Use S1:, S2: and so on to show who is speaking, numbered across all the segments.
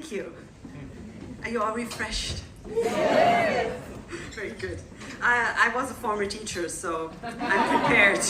S1: Thank you. Are you all refreshed? Yes. Very good. I was a former teacher, so I'm prepared.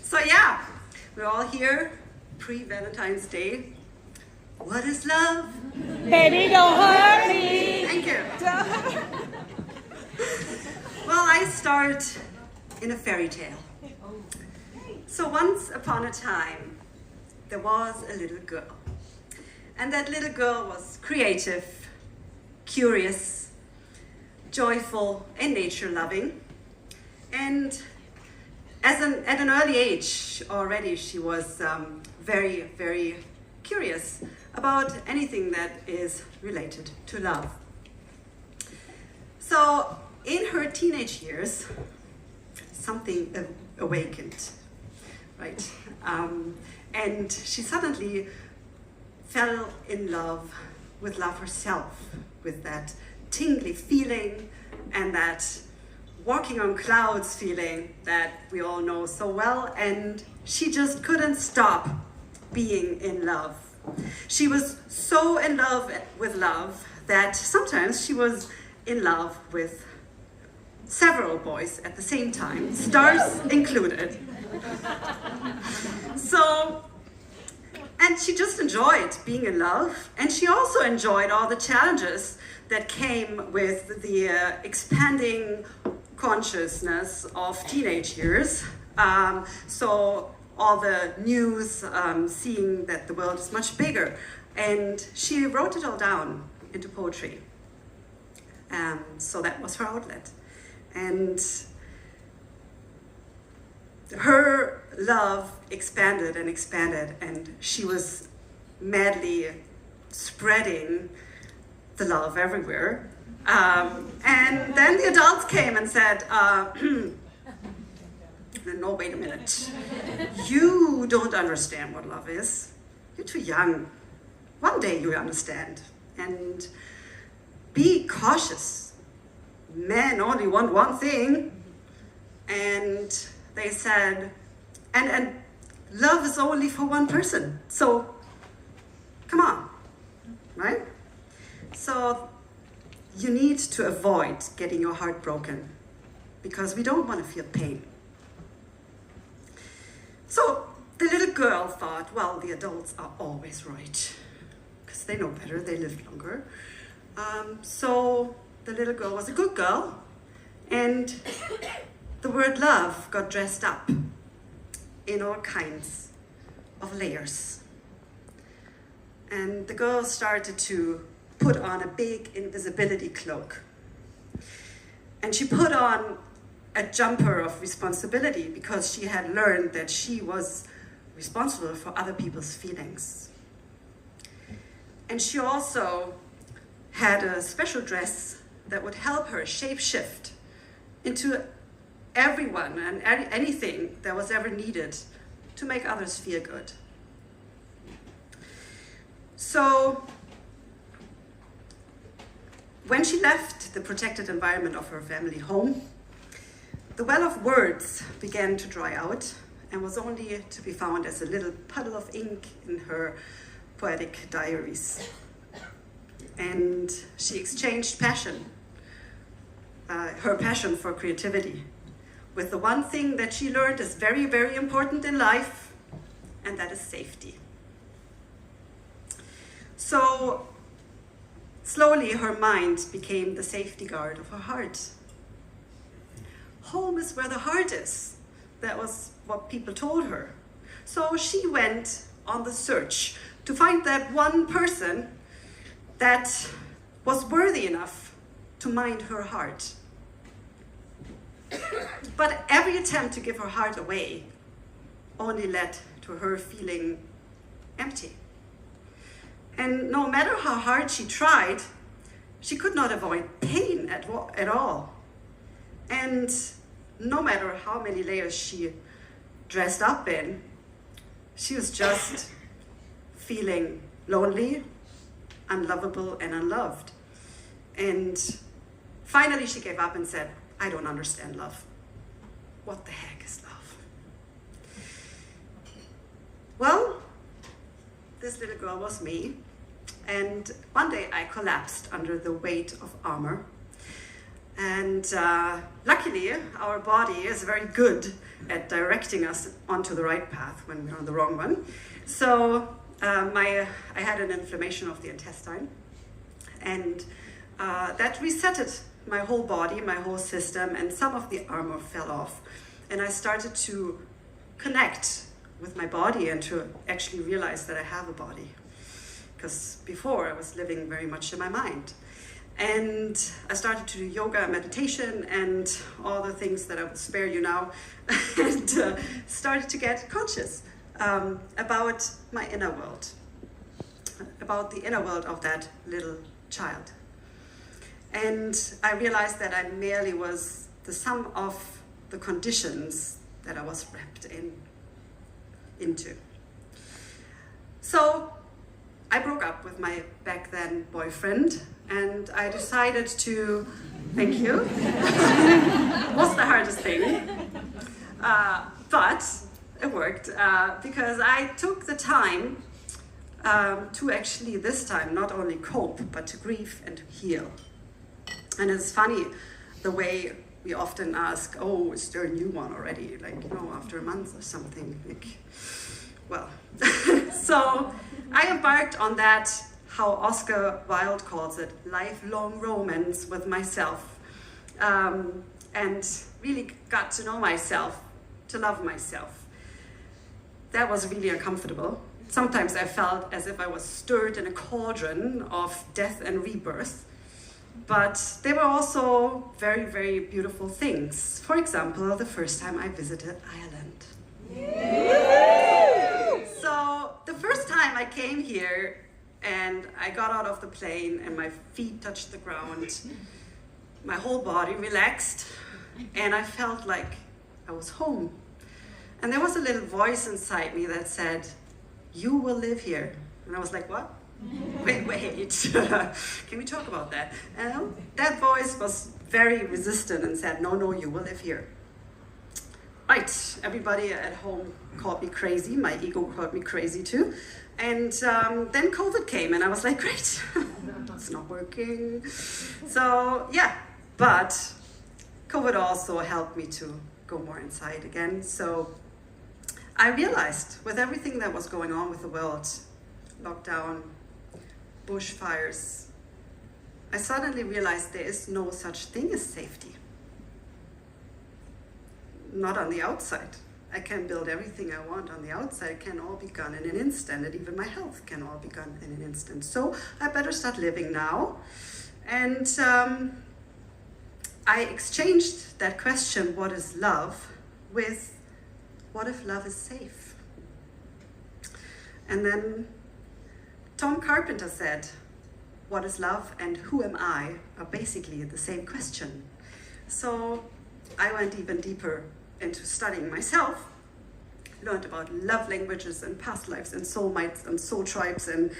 S1: So yeah, we're all here pre-Valentine's Day. What is love?
S2: Baby, don't hurt me.
S1: Thank you. Well, I start in a fairy tale. So once upon a time, there was a little girl. And that little girl was creative, curious, joyful, and nature-loving. And at an early age already, she was very, very curious about anything that is related to love. So in her teenage years, something awakened, right? And she suddenly fell in love with love herself, with that tingly feeling and that walking on clouds feeling that we all know so well, and she just couldn't stop being in love. She was so in love with love that sometimes she was in love with several boys at the same time, stars included. And she just enjoyed being in love, and she also enjoyed all the challenges that came with the expanding consciousness of teenage years. So all the news, seeing that the world is much bigger. And she wrote it all down into poetry. So that was her outlet. And her love expanded and expanded, and she was madly spreading the love everywhere. And then the adults came and said, no, wait a minute. You don't understand what love is. You're too young. One day you'll understand. And be cautious. Men only want one thing. And they said, and love is only for one person. So, come on, right? So, you need to avoid getting your heart broken because we don't want to feel pain. So, the little girl thought, well, the adults are always right because they know better, they lived longer. So, the little girl was a good girl, and the word love got dressed up in all kinds of layers. And the girl started to put on a big invisibility cloak. And she put on a jumper of responsibility because she had learned that she was responsible for other people's feelings. And she also had a special dress that would help her shape-shift into everyone and anything that was ever needed to make others feel good. So, when she left the protected environment of her family home, the well of words began to dry out and was only to be found as a little puddle of ink in her poetic diaries. And she exchanged her passion for creativity, with the one thing that she learned is very, very important in life, and that is safety. So, slowly her mind became the safety guard of her heart. Home is where the heart is. That was what people told her. So she went on the search to find that one person that was worthy enough to mind her heart. But every attempt to give her heart away only led to her feeling empty. And no matter how hard she tried, she could not avoid pain at all. And no matter how many layers she dressed up in, she was just feeling lonely, unlovable, and unloved. And finally she gave up and said, I don't understand love. What the heck is love? Well, this little girl was me. And one day I collapsed under the weight of armor. And luckily, our body is very good at directing us onto the right path when we're on the wrong one. So I had an inflammation of the intestine, and that resetted my whole body, my whole system, and some of the armor fell off. And I started to connect with my body and to actually realize that I have a body. Because before I was living very much in my mind. And I started to do yoga, meditation, and all the things that I will spare you now, and started to get conscious about my inner world, about the inner world of that little child. And I realized that I merely was the sum of the conditions that I was wrapped into. So I broke up with my back then boyfriend, and I decided to, thank you, was the hardest thing, but it worked because I took the time to actually this time not only cope, but to grieve and heal. And it's funny the way we often ask, oh, is there a new one already? Like, after a month or something. Like, well, so I embarked on that, how Oscar Wilde calls it, lifelong romance with myself, and really got to know myself, to love myself. That was really uncomfortable. Sometimes I felt as if I was stirred in a cauldron of death and rebirth, but they were also very, very beautiful things. For example, the first time I visited Ireland. So the first time I came here and I got out of the plane and my feet touched the ground, my whole body relaxed, and I felt like I was home. And there was a little voice inside me that said, you will live here. And I was like, what? Wait, can we talk about that? That voice was very resistant and said, no, you will live here. Right, everybody at home called me crazy, my ego called me crazy too. And then COVID came and I was like, great, it's not working. So yeah, but COVID also helped me to go more inside again. So I realized with everything that was going on with the world, lockdown, bushfires, I suddenly realized there is no such thing as safety. Not on the outside. I can build everything I want on the outside. It can all be gone in an instant, and even my health can all be gone in an instant. So I better start living now. And I exchanged that question, what is love, with what if love is safe? And then Tom Carpenter said, what is love and who am I are basically the same question. So I went even deeper into studying myself, learned about love languages and past lives and soulmates and soul tribes, and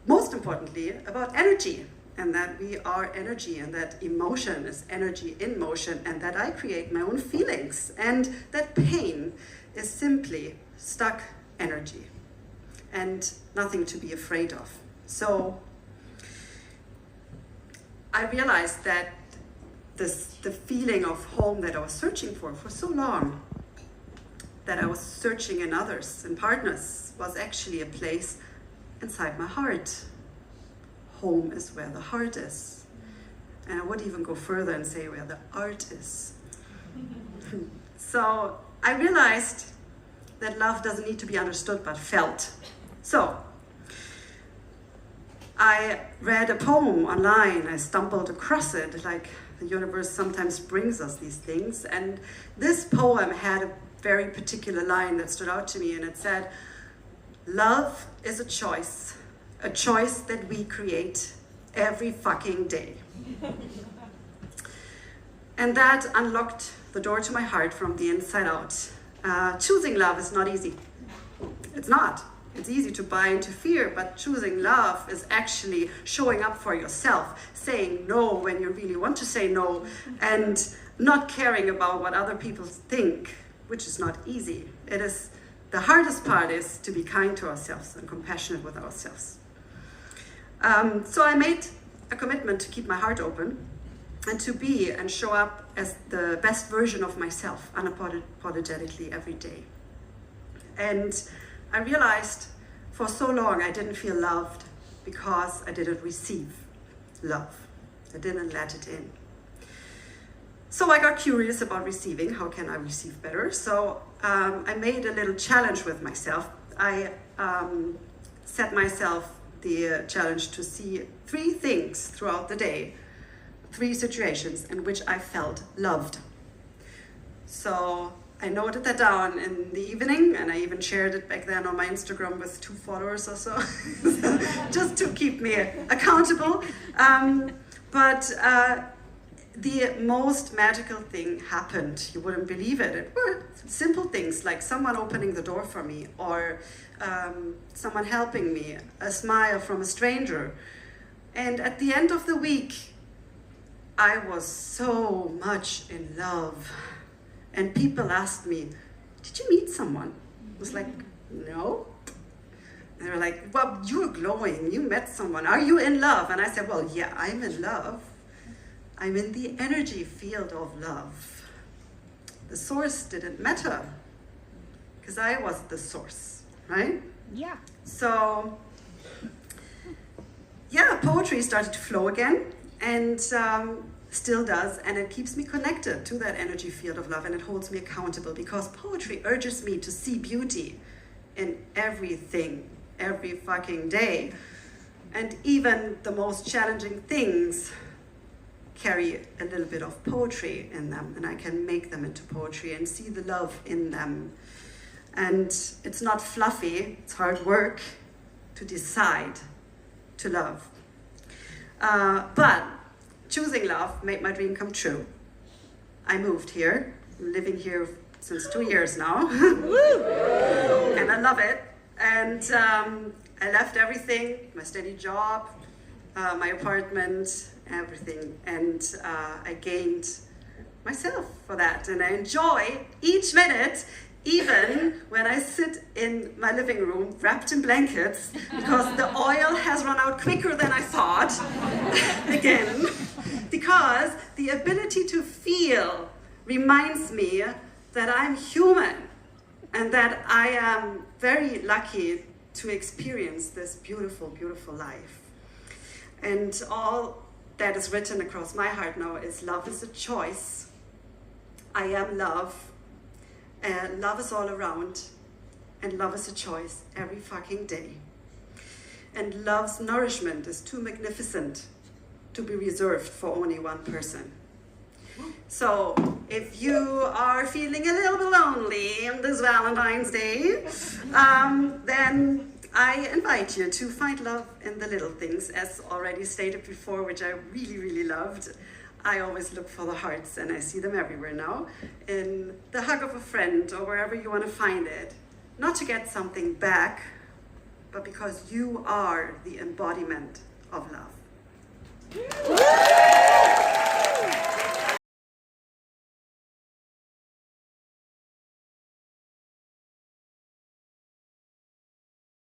S1: most importantly about energy, and that we are energy, and that emotion is energy in motion, and that I create my own feelings, and that pain is simply stuck energy and nothing to be afraid of. So I realized that the feeling of home that I was searching for so long, that I was searching in others and partners, was actually a place inside my heart. Home is where the heart is. And I would even go further and say where the art is. So I realized that love doesn't need to be understood but felt. So I read a poem online, I stumbled across it, like the universe sometimes brings us these things, and this poem had a very particular line that stood out to me, and it said, love is a choice that we create every fucking day. And that unlocked the door to my heart from the inside out. Choosing love is not easy. It's not. It's easy to buy into fear, but choosing love is actually showing up for yourself, saying no when you really want to say no, and not caring about what other people think, which is not easy. It is, the hardest part is to be kind to ourselves and compassionate with ourselves. So I made a commitment to keep my heart open and to be and show up as the best version of myself, unapologetically every day. And I realized for so long I didn't feel loved because I didn't receive love. I didn't let it in. So I got curious about receiving. How can I receive better? So I made a little challenge with myself. I set myself the challenge to see 3 things throughout the day, 3 situations in which I felt loved. So I noted that down in the evening, and I even shared it back then on my Instagram with 2 followers or so, just to keep me accountable. But the most magical thing happened. You wouldn't believe it. It were simple things like someone opening the door for me, or someone helping me, a smile from a stranger. And at the end of the week, I was so much in love. And people asked me, did you meet someone? I was like, no. And they were like, well, you're glowing, you met someone. Are you in love? And I said, well, yeah, I'm in love. I'm in the energy field of love. The source didn't matter because I was the source, right?
S2: Yeah.
S1: So, yeah, poetry started to flow again, and still does, and it keeps me connected to that energy field of love, and it holds me accountable because poetry urges me to see beauty in everything, every fucking day. And even the most challenging things carry a little bit of poetry in them, and I can make them into poetry and see the love in them. And it's not fluffy, it's hard work to decide to love. But choosing love made my dream come true. I moved here, I'm living here since 2 years now, and I love it. And I left everything, my steady job, my apartment, everything, and I gained myself for that, and I enjoy each minute, even when I sit in my living room wrapped in blankets because the oil has run out quicker than I thought again, because the ability to feel reminds me that I'm human and that I am very lucky to experience this beautiful, beautiful life. And all that is written across my heart now is love is a choice. I am love. And love is all around. And love is a choice every fucking day. And love's nourishment is too magnificent to be reserved for only one person. So if you are feeling a little bit lonely on this Valentine's Day, then I invite you to find love in the little things, as already stated before, which I really, really loved. I always look for the hearts, and I see them everywhere now, in the hug of a friend or wherever you want to find it. Not to get something back, but because you are the embodiment of love.